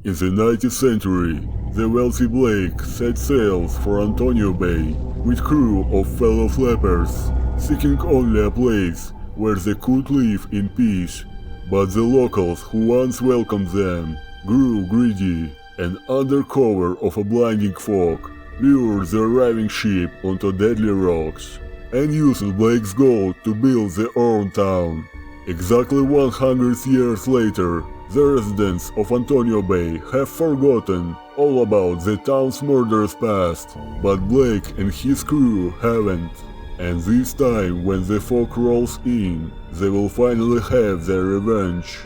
In the 19th century, the wealthy Blake set sails for Antonio Bay with crew of fellow lepers, seeking only a place where they could live in peace. But the locals who once welcomed them grew greedy and under cover of a blinding fog, lured the arriving ship onto deadly rocks, and used Blake's gold to build their own town. Exactly 100 years later, the residents of Antonio Bay have forgotten all about the town's murderous past, but Blake and his crew haven't. And this time, when the fog rolls in, they will finally have their revenge.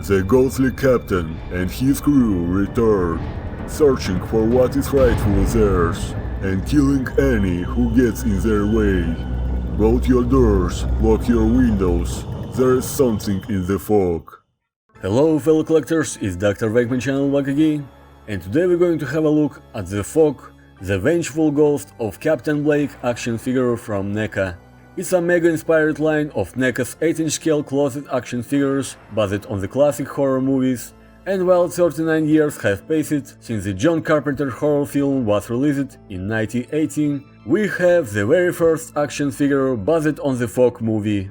The ghostly captain and his crew return, searching for what is rightfully theirs, and killing any who gets in their way. Bolt your doors, lock your windows, there is something in the fog. Hello fellow collectors, it's Dr.Vankman channel back again, and today we're going to have a look at The Fog, the vengeful ghost of Captain Blake action figure from NECA. It's a mega-inspired line of NECA's 8-inch scale closet action figures based on the classic horror movies, and while 39 years have passed since the John Carpenter horror film was released in 1918, we have the very first action figure based on the Fog movie.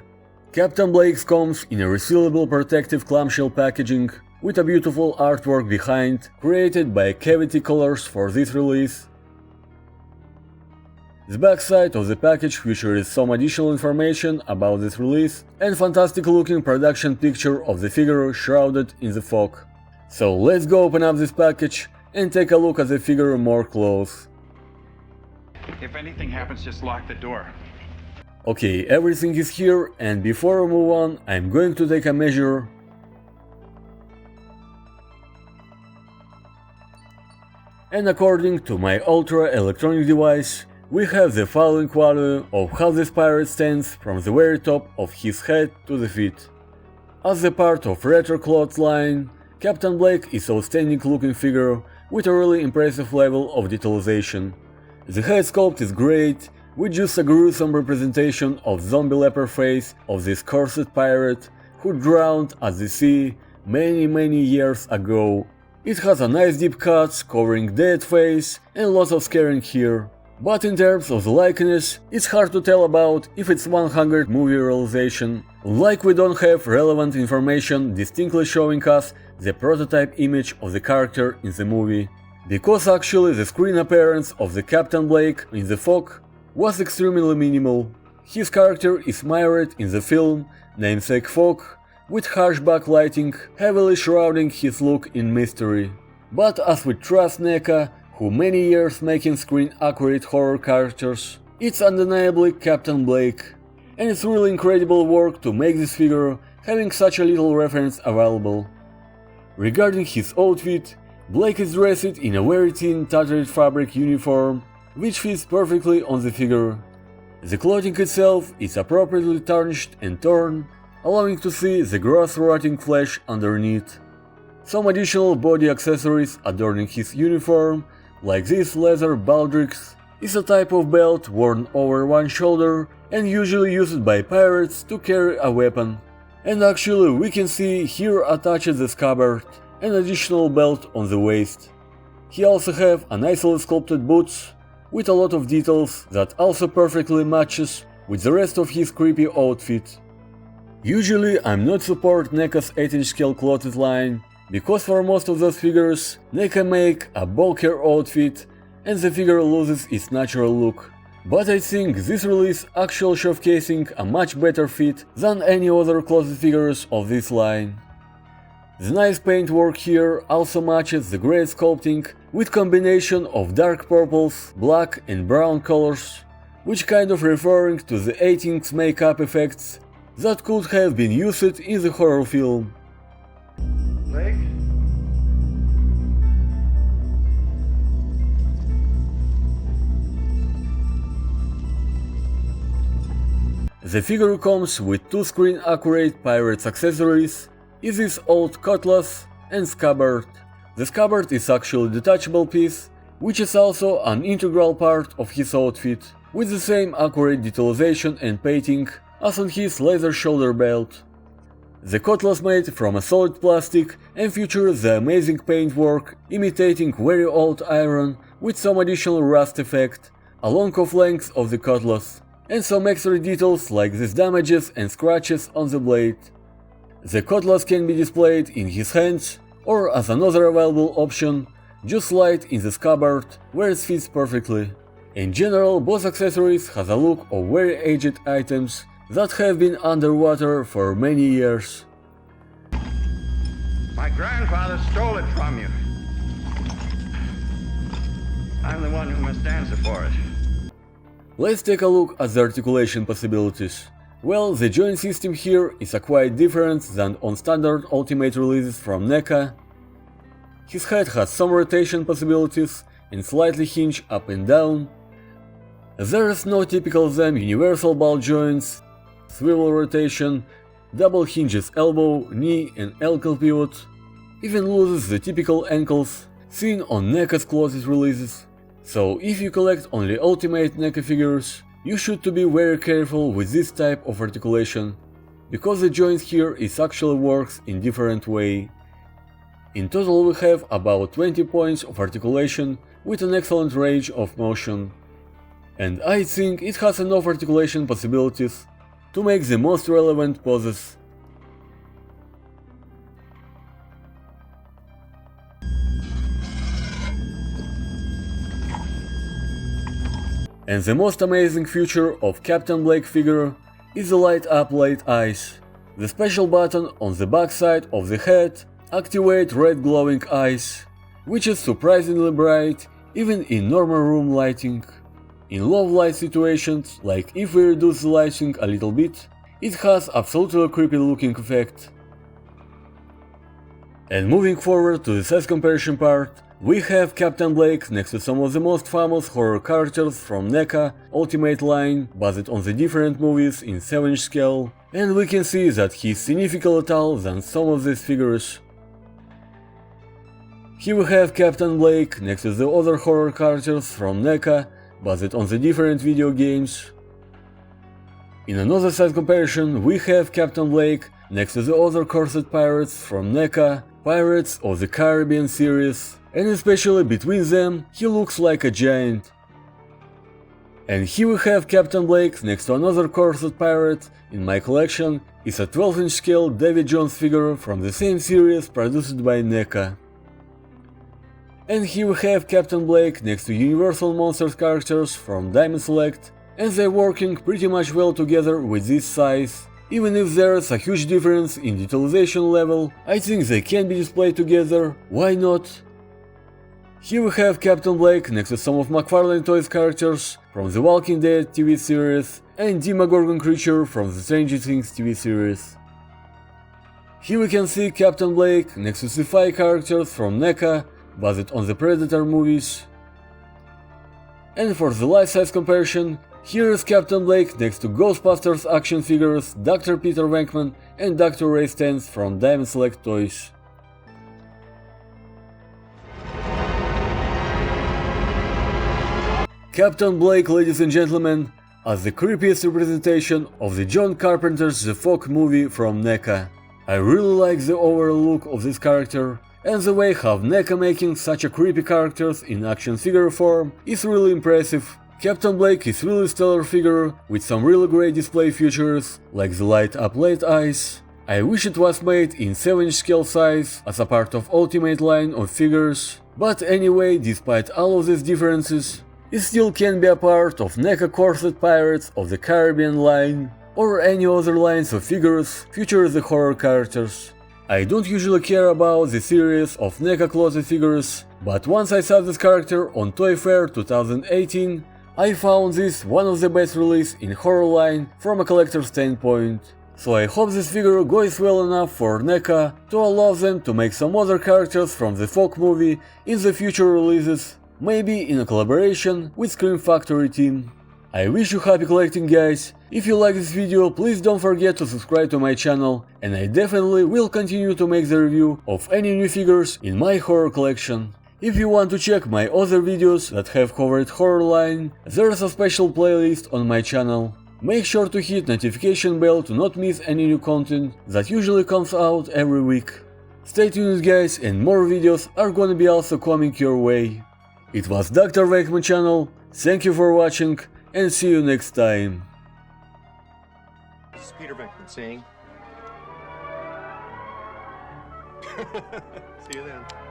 Captain Blake comes in a resealable protective clamshell packaging with a beautiful artwork behind, created by Cavity Colors for this release. The backside of the package features some additional information about this release and fantastic looking production picture of the figure shrouded in the fog. So let's go open up this package and take a look at the figure more close. If anything happens, just lock the door. Okay, everything is here, and before we move on, I'm going to take a measure. And according to my ultra electronic device, we have the following value of how this pirate stands from the very top of his head to the feet. As a part of retro clothes line, Captain Blake is an outstanding looking figure with a really impressive level of detailization. The head sculpt is great, with just a gruesome representation of zombie leper face of this cursed pirate who drowned at the sea many years ago. It has a nice deep cuts covering dead face and lots of scarring here. But in terms of the likeness, it's hard to tell about if it's 100 movie realization, like we don't have relevant information distinctly showing us the prototype image of the character in the movie. Because actually the screen appearance of the Captain Blake in The Fog was extremely minimal. His character is mirrored in the film, namesake Fog, with harsh backlighting heavily shrouding his look in mystery. But as we trust NECA, who many years making screen accurate horror characters, it's undeniably Captain Blake. And it's really incredible work to make this figure having such a little reference available. Regarding his outfit, Blake is dressed in a very thin tattered fabric uniform, which fits perfectly on the figure. The clothing itself is appropriately tarnished and torn, allowing to see the gross rotting flesh underneath. Some additional body accessories adorning his uniform, like this leather baldrix, is a type of belt worn over one shoulder and usually used by pirates to carry a weapon. And actually we can see here attached the scabbard, an additional belt on the waist. He also have a nicely sculpted boots, with a lot of details that also perfectly matches with the rest of his creepy outfit. Usually I'm not support NECA's 8-inch scale clothes line, because for most of those figures NECA make a bulkier outfit and the figure loses its natural look. But I think this release actually showcasing a much better fit than any other closet figures of this line. The nice paintwork here also matches the great sculpting with combination of dark purples, black and brown colors, which kind of referring to the 80s makeup effects that could have been used in the horror film. Blake? The figure comes with two screen accurate pirates accessories, is this old cutlass and scabbard. The scabbard is actually a detachable piece, which is also an integral part of his outfit, with the same accurate detailization and painting as on his leather shoulder belt. The cutlass made from a solid plastic and features the amazing paintwork imitating very old iron with some additional rust effect along the length of the cutlass, and some extra details like these damages and scratches on the blade. The cutlass can be displayed in his hands, or as another available option, just slide in the scabbard where it fits perfectly. In general, both accessories has a look of very aged items that have been underwater for many years. My grandfather stole it from you. I'm the one who must answer for it. Let's take a look at the articulation possibilities. Well, the joint system here is quite different than on standard Ultimate releases from NECA. His head has some rotation possibilities and slightly hinge up and down. There is no typical them universal ball joints, swivel rotation, double hinges elbow, knee and ankle pivot, even loses the typical ankles seen on NECA's closest releases. So if you collect only Ultimate NECA figures, you should to be very careful with this type of articulation, because the joint here is actually works in different way. In total we have about 20 points of articulation with an excellent range of motion. And I think it has enough articulation possibilities to make the most relevant poses. And the most amazing feature of Captain Blake figure is the light up late eyes. The special button on the back side of the head activates red glowing eyes, which is surprisingly bright even in normal room lighting. In low light situations, like if we reduce the lighting a little bit, it has absolutely creepy looking effect. And moving forward to the size comparison part, we have Captain Blake next to some of the most famous horror characters from NECA Ultimate line, based on the different movies in 7-inch scale, and we can see that he is significantly taller than some of these figures. Here we have Captain Blake next to the other horror characters from NECA, based on the different video games. In another size comparison, we have Captain Blake next to the other corset pirates from NECA, Pirates of the Caribbean series, and especially between them, he looks like a giant. And here we have Captain Blake next to another corset pirate in my collection. It's a 12-inch scale David Jones figure from the same series produced by NECA. And here we have Captain Blake next to Universal Monsters characters from Diamond Select, and they're working pretty much well together with this size. Even if there's a huge difference in detalization level, I think they can be displayed together, why not? Here we have Captain Blake next to some of McFarlane Toys characters from the Walking Dead TV series and Demogorgon creature from the Stranger Things TV series. Here we can see Captain Blake next to sci-fi characters from NECA, based on the Predator movies. And for the life-size comparison, here is Captain Blake next to Ghostbusters action figures Dr. Peter Vankman and Dr. Ray Stantz from Diamond Select Toys. Captain Blake, ladies and gentlemen, as the creepiest representation of the John Carpenter's The Fog movie from NECA. I really like the overall look of this character, and the way how NECA making such a creepy characters in action figure form is really impressive. Captain Blake is really stellar figure with some really great display features, like the light up late eyes. I wish it was made in 7-inch scale size as a part of Ultimate line of figures, but anyway, despite all of these differences, it still can be a part of NECA Corset Pirates of the Caribbean line, or any other lines of figures featuring the horror characters. I don't usually care about the series of NECA closet figures, but once I saw this character on Toy Fair 2018, I found this one of the best release in horror line from a collector's standpoint. So I hope this figure goes well enough for NECA to allow them to make some other characters from the Fog movie in the future releases, maybe in a collaboration with Scream Factory team. I wish you happy collecting, guys. If you like this video, please don't forget to subscribe to my channel, and I definitely will continue to make the review of any new figures in my horror collection. If you want to check my other videos that have covered horror line, there is a special playlist on my channel. Make sure to hit notification bell to not miss any new content that usually comes out every week. Stay tuned guys, and more videos are gonna be also coming your way. It was Dr.Vankman channel, thank you for watching and see you next time. This is Peter Venkman saying. See you then.